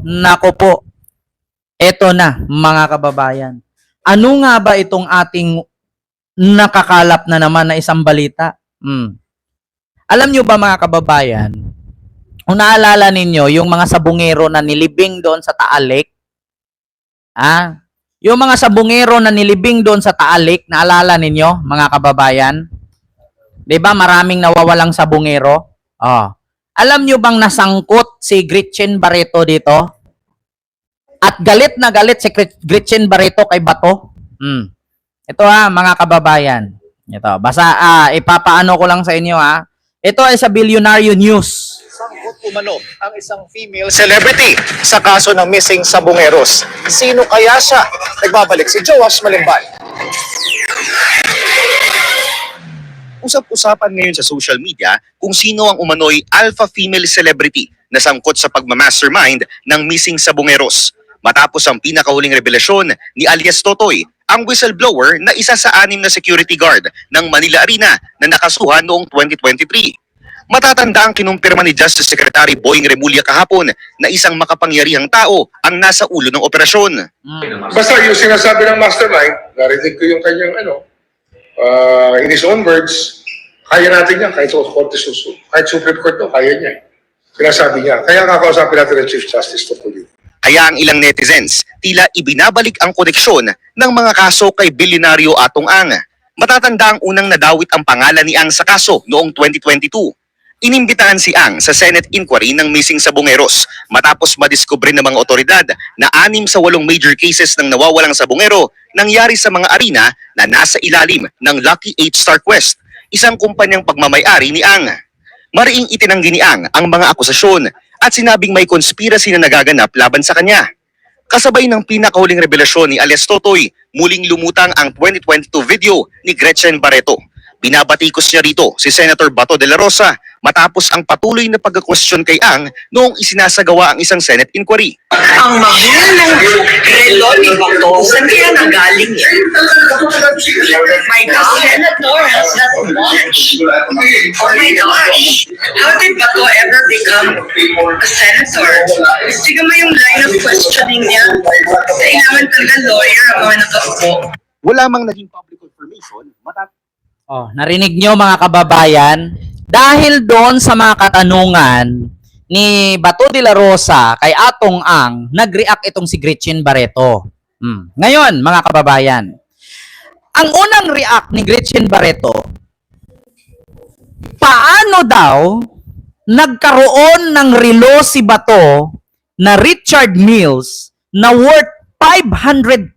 Nako po, eto na mga kababayan. Ano nga ba itong ating nakakalap na naman na isang balita? Alam nyo ba mga kababayan, kung naalala ninyo yung mga sabungero na nilibing doon sa Taalik, yung mga sabungero na nilibing doon sa Taalik, naalala ninyo mga kababayan? 'Di ba maraming nawawalang sabungero? Alam nyo bang nasangkot si Gretchen Barreto dito? At galit na galit si Gretchen Barreto kay Bato. Ito mga kababayan. Ito, ipapaano ko lang sa inyo Ito ay sa Bilyonaryo News. Sangkot umano ang isang female celebrity sa kaso ng missing sabungeros. Sino kaya siya? Nagbabalik si Joash Malimban. Usap-usapan ngayon sa social media kung sino ang umano'y alpha female celebrity na sangkot sa pagmamastermind ng missing sabungeros. Matapos ang pinakahuling revelasyon ni alias Totoy, ang whistleblower na isa sa 6 na security guard ng Manila Arena na nakasuhan noong 2023. Matatanda ang kinumpirma ni Justice Secretary Boying Remulla kahapon na isang makapangyarihang tao ang nasa ulo ng operasyon. Basta yung sinasabi ng mastermind, narinig ko yung kanyang in his own words, kaya natin yan kahit kahit Supreme Court to, kaya niya. Sinasabi niya. Kaya kakausapin natin ng Chief Justice to police. Kaya ang ilang netizens, tila ibinabalik ang koneksyon ng mga kaso kay Bilyonaryo Atong Ang. Matatanda ang unang nadawit ang pangalan ni Ang sa kaso noong 2022. Inimbitahan si Ang sa Senate inquiry ng missing sabungeros matapos madiskubre ng mga otoridad na 6 sa 8 major cases ng nawawalang sabungero nangyari sa mga arena na nasa ilalim ng Lucky 8 Star Quest, isang kumpanyang pagmamay-ari ni Ang. Mariing itinanggi ni Ang mga akusasyon at sinabing may conspiracy na nagaganap laban sa kanya. Kasabay ng pinakahuling revelasyon ni alias Totoy, muling lumutang ang 2022 video ni Gretchen Barreto. Binabatikos niya rito si Senator Bato de la Rosa matapos ang patuloy na pagka-question kay Ang noong isinasagawa ang isang Senate inquiry. Ang mahal ng relo ni Bato, saan kaya nanggaling yan? My God, Senator has that much. Oh my gosh. How did Bato ever become a senator? Sige mo yung line of questioning niya. Kailangan talaga lawyer ang mga nakaupo. Wala mang naging public confirmation, Narinig nyo mga kababayan, dahil doon sa mga katanungan ni Bato de la Rosa kay Atong Ang, nag-react itong si Gretchen Barreto. Ngayon, mga kababayan, ang unang react ni Gretchen Barreto, paano daw nagkaroon ng relo si Bato na Richard Mills na worth $500,000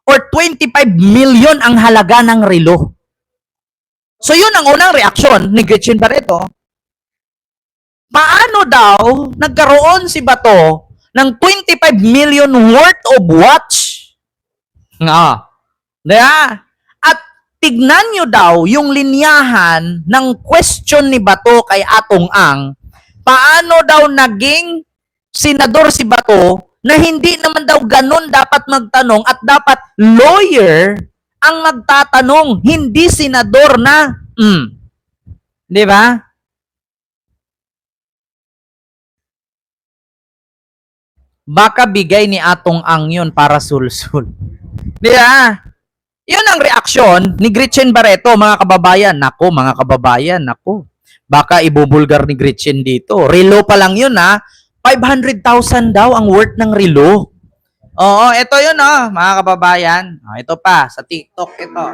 or 25 million ang halaga ng relo. So yun ang unang reaksyon ni Gretchen Barreto. Paano daw nagkaroon si Bato ng 25 million worth of watch? At tignan nyo daw yung linyahan ng question ni Bato kay Atong Ang. Paano daw naging senador si Bato na hindi naman daw ganun dapat magtanong at dapat lawyer ang magtatanong, hindi senador na. Di ba? Baka bigay ni Atong Ang yun para sulsul. Di ba? Yun ang reaksyon ni Gretchen Barreto, mga kababayan. Nako, mga kababayan, nako. Baka ibubulgar ni Gretchen dito. Relo pa lang yun, 500,000 daw ang worth ng relo. Oo, ito yun mga kababayan. Ito pa, sa TikTok ito.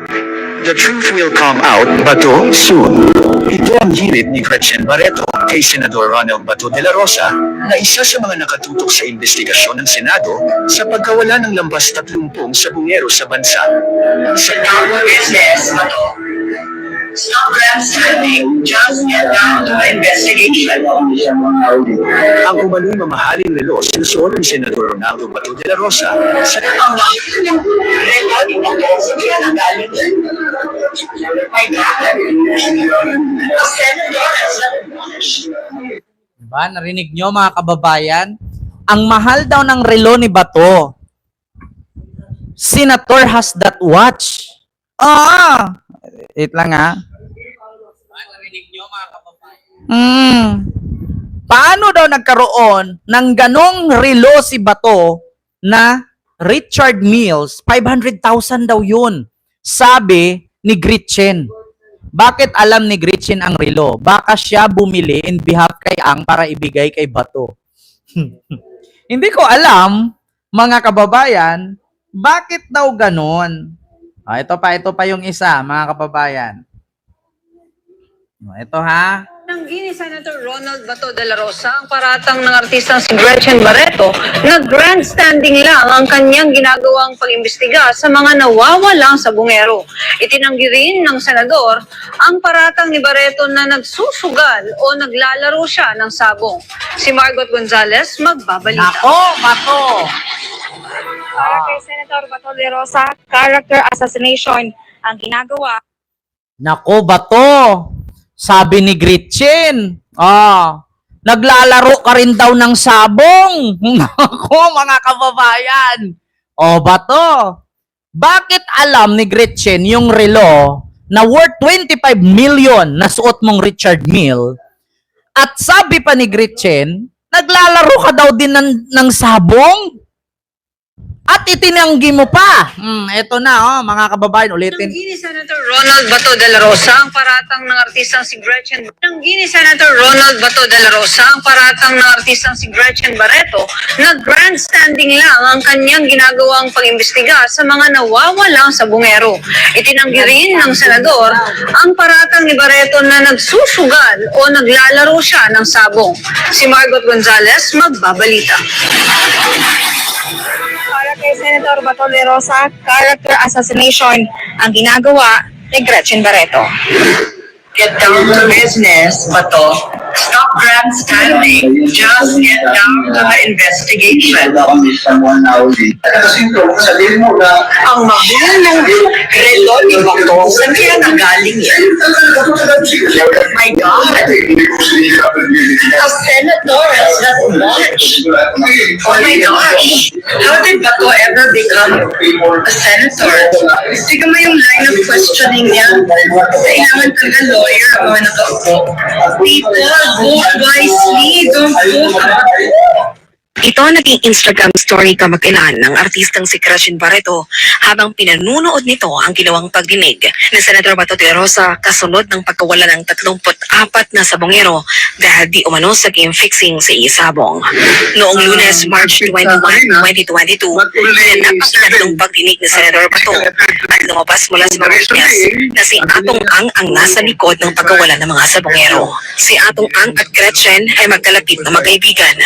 The truth will come out, Bato, soon. Ito ang hirit ni Gretchen Barreto kay Senador Ronald Bato de la Rosa na isa sa mga nakatutok sa investigasyon ng Senado sa pagkawala ng lambas 30 sabungero sa bansa. Sa tawag business, Bato. Stop grandstanding. Just get down to the investigation. Ang umano'y mamahaling relo sinusuot ni Senador Ronaldo Bato de la Rosa sa Ang mahal ng relo ni Bato, saan kaya nanggaling yan? My God. A senator has that much. Diba? Narinig nyo mga kababayan? Ang mahal daw ng relo ni Bato. Senator has that watch. Wait lang Narinig nyo mga kababayan? Paano daw nagkaroon ng ganong relo si Bato na Richard Mills? 500,000 daw yun. Sabi ni Gretchen. Bakit alam ni Gretchen ang relo? Baka siya bumili in behalf kay Ang para ibigay kay Bato. Hindi ko alam, mga kababayan, bakit daw ganon? Ito pa yung isa, mga kababayan. Ito ha. Tinanggi ni Senator Ronald Bato de la Rosa ang paratang ng artistang si Gretchen Barreto na grandstanding lang ang kanyang ginagawang pag-imbestiga sa mga nawawalang sabungero. Itinanggi rin ng senador ang paratang ni Barreto na nagsusugal o naglalaro siya ng sabong. Si Margot Gonzales magbabalita. Nako, Bato. Para kay Senator Bato de Rosa, character assassination ang ginagawa. Nako, Bato. Sabi ni Gretchen, naglalaro ka rin daw ng sabong. Nako, mga kababayan. Bato, bakit alam ni Gretchen yung relo na worth 25 million na suot mong Richard Mille? At sabi pa ni Gretchen, naglalaro ka daw din ng sabong? At itinanggi mo pa. Ito na, mga kababayan, ulitin. Tinanggi ni Senator Ronald Bato de la Rosa ang paratang ng artistang si Gretchen. Tinanggi ni Senator Ronald Bato de la Rosa ang paratang ng artistang si Gretchen Barreto na grandstanding lang ang kanyang ginagawang pag-imbestiga sa mga nawawalang sabungero. Itinanggi rin ng senador ang paratang ni Barreto na nagsusugal o naglalaro siya ng sabong. Si Margot Gonzales magbabalita. Para kay Senator Bato de Rosa, character assassination ang ginagawa ni Gretchen Barreto. Get down to business, Bato. Stop grandstanding. Just get down to the investigation. Ang mahal ng relo ni Bato, saan kaya nanggaling yan? My God. A senator has that much. Oh my gosh. How did Bato ever become a senator? Tignan mo yung line of questioning niya. Kailangan talaga lawyer ang mga nakaupo. People, vote wisely. Don't vote. Ito ang naging Instagram story kamag-ilan ng artistang si Gretchen Barreto habang pinanunood nito ang ginawang pagdinig ni Senator Bato de Rosa kasunod ng pagkawala ng 34 na sabongero dahil di umano sa game fixing sa isabong. Noong Lunes, March 21, 2022, napakalagang pagdinig ni Senator Bato at lumabas mula sa mga witness na si Atong ang nasa likod ng pagkawala ng mga sabongero. Si Atong Ang at Gretchen ay magkalapit na magkaibigan.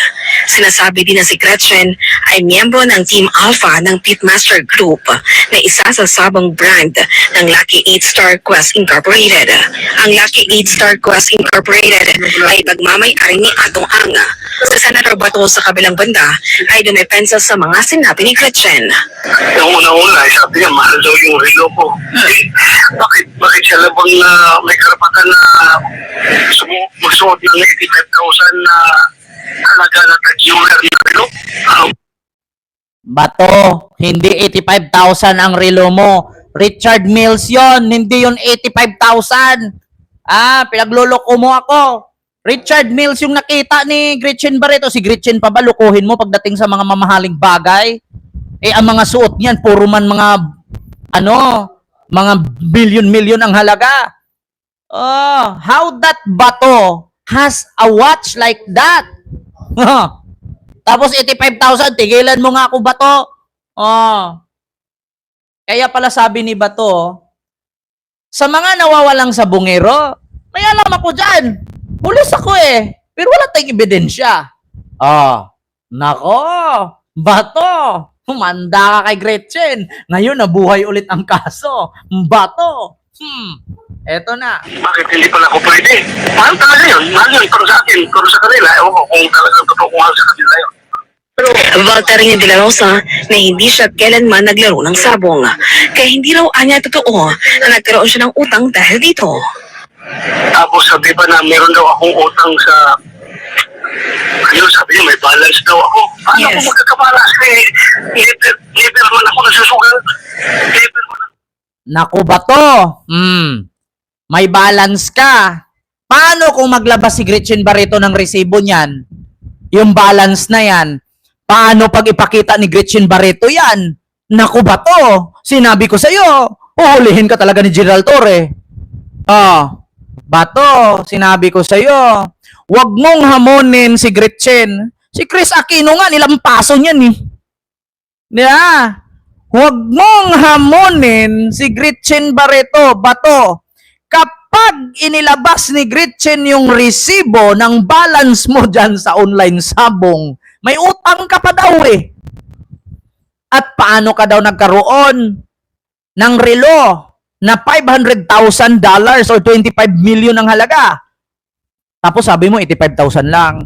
Sinasabi din na si Gretchen ay miyembro ng Team Alpha ng Pitmaster Group na isa sa sabong brand ng Lucky 8 Star Quest Incorporated. Ang Lucky 8 Star Quest Incorporated ay pagmamay-ari ni Atong Ang. Sa Senator Bato sa kabilang banda ay dumepensa sa mga sinabi ni Gretchen. Yung una-una, sabi niya, mahal daw yung relo ko. Bakit siya labang na may karapatan na magsuot ng 85,000 na halaga na tag-viewer na relo? Bato, hindi 85,000 ang relo mo. Richard Mills yon, hindi yon 85,000. Pinagluloko mo ako. Richard Mills yung nakita ni Gretchen Barreto. Si Gretchen pa ba lukuhin mo pagdating sa mga mamahaling bagay? Ang mga suot niyan, puro man mga, mga billion-million ang halaga. How that Bato has a watch like that? Tapos 85,000, tigilan mo nga ako, Bato. Kaya pala sabi ni Bato, sa mga nawawalang sabungero, may alam ako dyan. Pulis ako pero wala tayong ebidensya. Nako, Bato, humanda ka kay Gretchen. Ngayon, nabuhay ulit ang kaso. Bato, eto na. Bakit hindi pala ako pwede? Mahal talaga yun. Mahal yun. Pero sa akin, pero sa kanila, ewan ko kung talagang totoo kung mahal sa kanila yun. Valter rin de la Rosa na hindi siya kailanman naglaro ng sabong. Kaya hindi raw anya totoo na nagkaroon siya ng utang dahil dito. Tapos sabi pa na meron daw akong utang sa... Ayun, sabi niya, may balance daw ako. Paano ako magkakabalas? Never man ako nasusugal. Never man. Naku, Bato. May balance ka. Paano kung maglabas si Gretchen Barreto ng resibo niyan? Yung balance na yan. Paano pag ipakita ni Gretchen Barreto yan? Naku ba to? Sinabi ko sa'yo, uhulihin ka talaga ni General Torre. Bato, sinabi ko sa'yo, wag mong hamonin si Gretchen. Si Chris Aquino nga, nilampaso niyan eh. Yeah. Huwag mong hamonin si Gretchen Barreto, Bato. Kapag inilabas ni Gretchen yung resibo ng balance mo dyan sa online sabong, may utang ka pa daw eh. At paano ka daw nagkaroon ng relo na $500,000 or 25 million ang halaga? Tapos sabi mo 85,000 lang.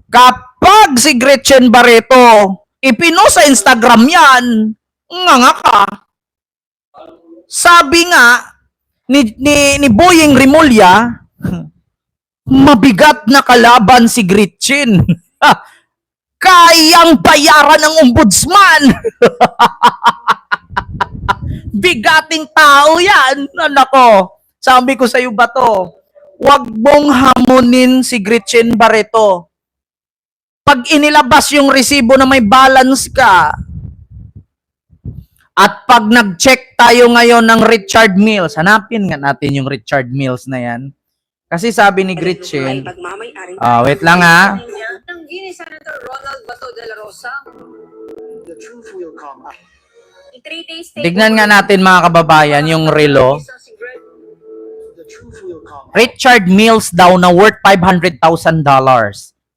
Kapag si Gretchen Barreto ipinost sa Instagram yan, nga ka. Sabi nga ni Boyeng Rimulya, mabigat na kalaban si Gretchen. Kayang bayaran ng ombudsman. Bigating tao yan. Nako, sabi ko sa iyo ba to? Huwag mong hamunin si Gretchen Barreto. Pag inilabas yung resibo na may balance ka, at pag nag-check tayo ngayon ng Richard Mills, hanapin nga natin yung Richard Mills na yan. Kasi sabi ni Gretchen, wait lang ha. Tanggi ni Senator Ronald Bato de la Rosa. The truth will come out. Tignan nga natin mga kababayan yung relo. The truth will come out. Richard Mills daw na worth $500,000.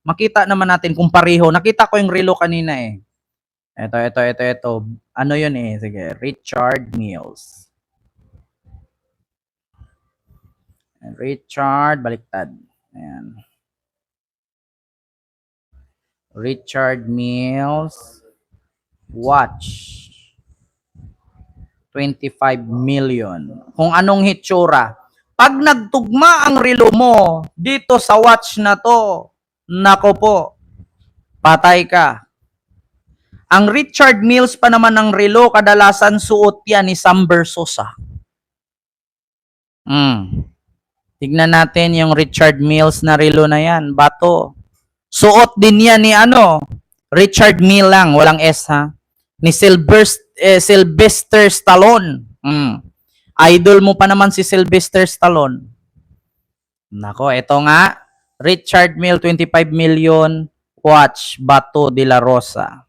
Makita naman natin kung pareho. Nakita ko yung relo kanina eh. Ito. Ano yun eh? Sige, Richard Mills. Richard, baliktad. Ayan. Richard Mills watch. 25 million. Kung anong hitsura. Pag nagtugma ang relo mo dito sa watch na to, nako po, patay ka. Ang Richard Mills pa naman ng relo, kadalasan suot yan ni Sam Bersosa. Tignan natin yung Richard Mills na relo na yan. Bato. Suot din yan ni Richard Mill lang, walang S ha. Ni Sylvester Stallone. Idol mo pa naman si Sylvester Stallone. Nako, eto nga. Richard Mill, 25 million. Watch, Bato de la Rosa.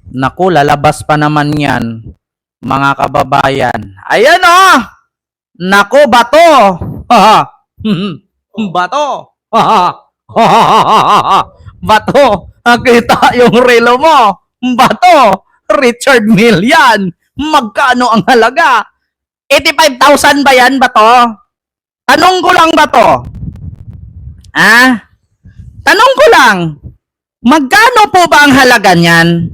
Naku, lalabas pa naman yan, mga kababayan. Ayan o! Naku, Bato! Bato! Bato! Nakita yung relo mo. Bato! Richard Mill yan. Magkano ang halaga? 85,000 ba yan, Bato? Tanong ko lang, Bato. Tanong ko lang. Magkano po ba ang halaga niyan?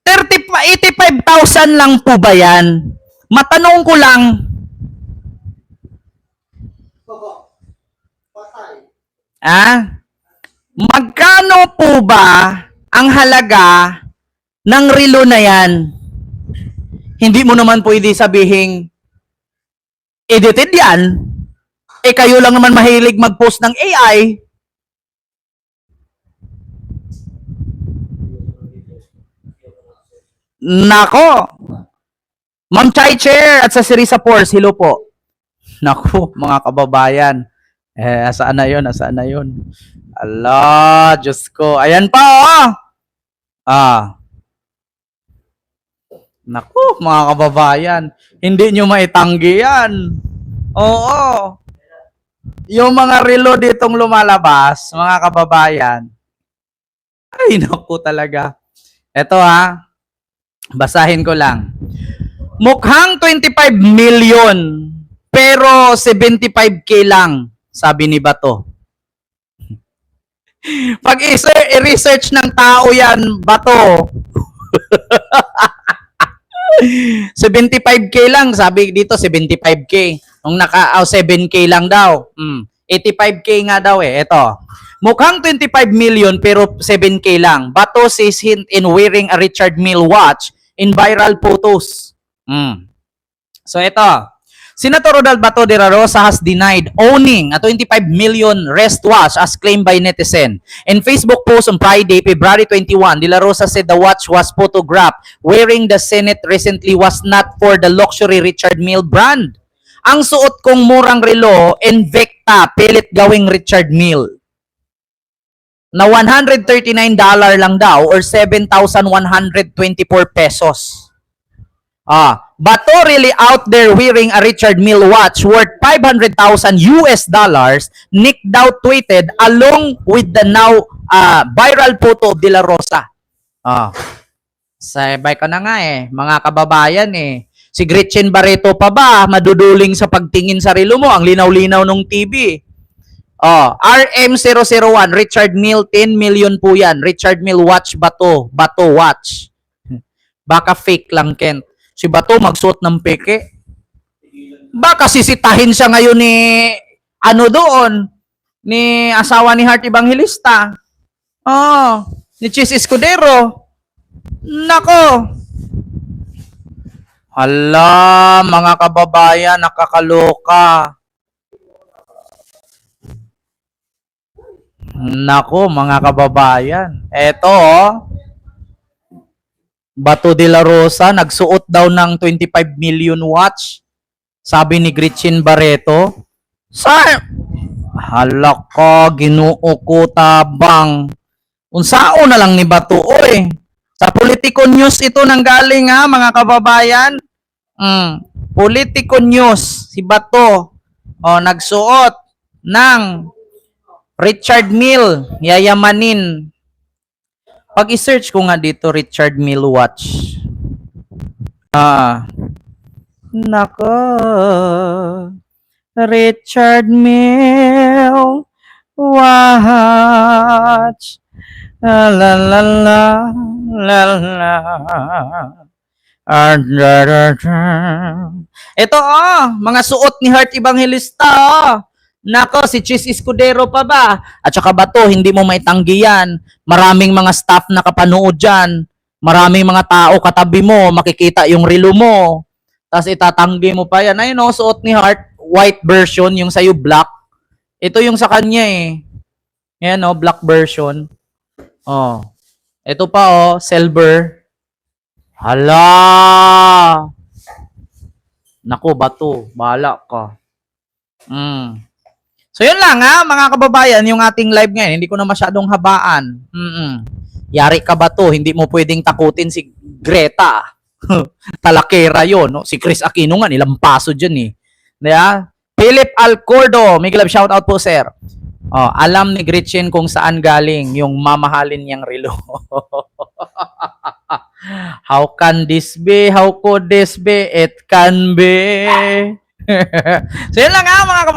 85,000 lang po ba yan? Matanong ko lang. Magkano po ba ang halaga ng relo na yan? Hindi mo naman pwede sabihing edited yan. Kayo lang naman mahilig mag-post ng AI. Nako. Ma'am Chai Chair at sa Sirisa Force, hello po. Nako, mga kababayan. Asaan na yun? Allah, Diyos ko. Ayan pa, Naku, mga kababayan. Hindi nyo maitanggi yan. Oo. Yung mga relo ditong lumalabas, mga kababayan. Ay, naku talaga. Eto basahin ko lang. Mukhang 25 million, pero 75K lang, sabi ni Bato. Pag i-research ng tao yan, Bato, 75K lang, sabi dito 75K. Nung 7K lang daw. 85K nga daw eh. Ito. Mukhang 25 million pero 7K lang. Bato sees hint in wearing a Richard Mille watch in viral photos. So ito. Senator Rodal Bato de la Rosa has denied owning a 25 million wristwatch as claimed by netizen. In Facebook post on Friday, February 21, de la Rosa said the watch was photographed wearing the Senate recently was not for the luxury Richard Mille brand. Ang suot kong murang relo, Invicta, pilit gawing Richard Mille. Na $139 lang daw or 7,124 pesos. Bato really out there wearing a Richard Mille watch worth 500,000 US dollars, Nick daw tweeted along with the now viral photo of De La Rosa. Sabay ka na nga mga kababayan Si Gretchen Barreto pa ba maduduling sa pagtingin sa relo mo? Ang linaw-linaw nung TV. RM001, Richard Mille, 10 million po yan. Richard Mille watch Bato. Bato watch. Baka fake lang, Kent. Si Bato magsuot ng peke. Baka sisitahin siya ngayon ni doon, ni asawa ni Heart Evangelista. Ni Chis Escudero. Nako. Hala, mga kababayan, nakakaloka. Nako, mga kababayan. Eto, Bato de la Rosa, nagsuot daw ng 25 million watch. Sabi ni Gretchen Barreto. Hala ka, Ginoo ko tabang. Unsao na lang ni Bato, oy. Sa Politico News ito nanggaling mga kababayan. Politico News, si Bato, nagsuot ng Richard Mille, yayamanin. Pag i-search ko nga dito, Richard Mille watch. Nako. Richard Mille watch. La la la la la. Ito mga suot ni Heart Evangelista Nako, si Chis Escudero pa ba? At saka Bato, hindi mo maitanggi yan. Maraming mga staff na kapanood dyan. Maraming mga tao katabi mo, makikita yung relo mo. Tapos itatanggi mo pa yan. Ayun suot ni Heart, white version, yung sa'yo black. Ito yung sa kanya Ayan black version. Ito pa silver. Hala! Nako, Bato, bahala ka. So yun lang mga kababayan, yung ating live ngayon, hindi ko na masyadong habaan. Yari ka ba to? Hindi mo pwedeng takutin si Greta. Talakera yun. No? Si Chris Aquino nga, nilampaso dyan Diba? Philip Alcordo, may glove shout out po sir. Alam ni Gretchen kung saan galing yung mamahalin niyang relo. How can this be? How could this be? It can be. So yun lang mga kababayan.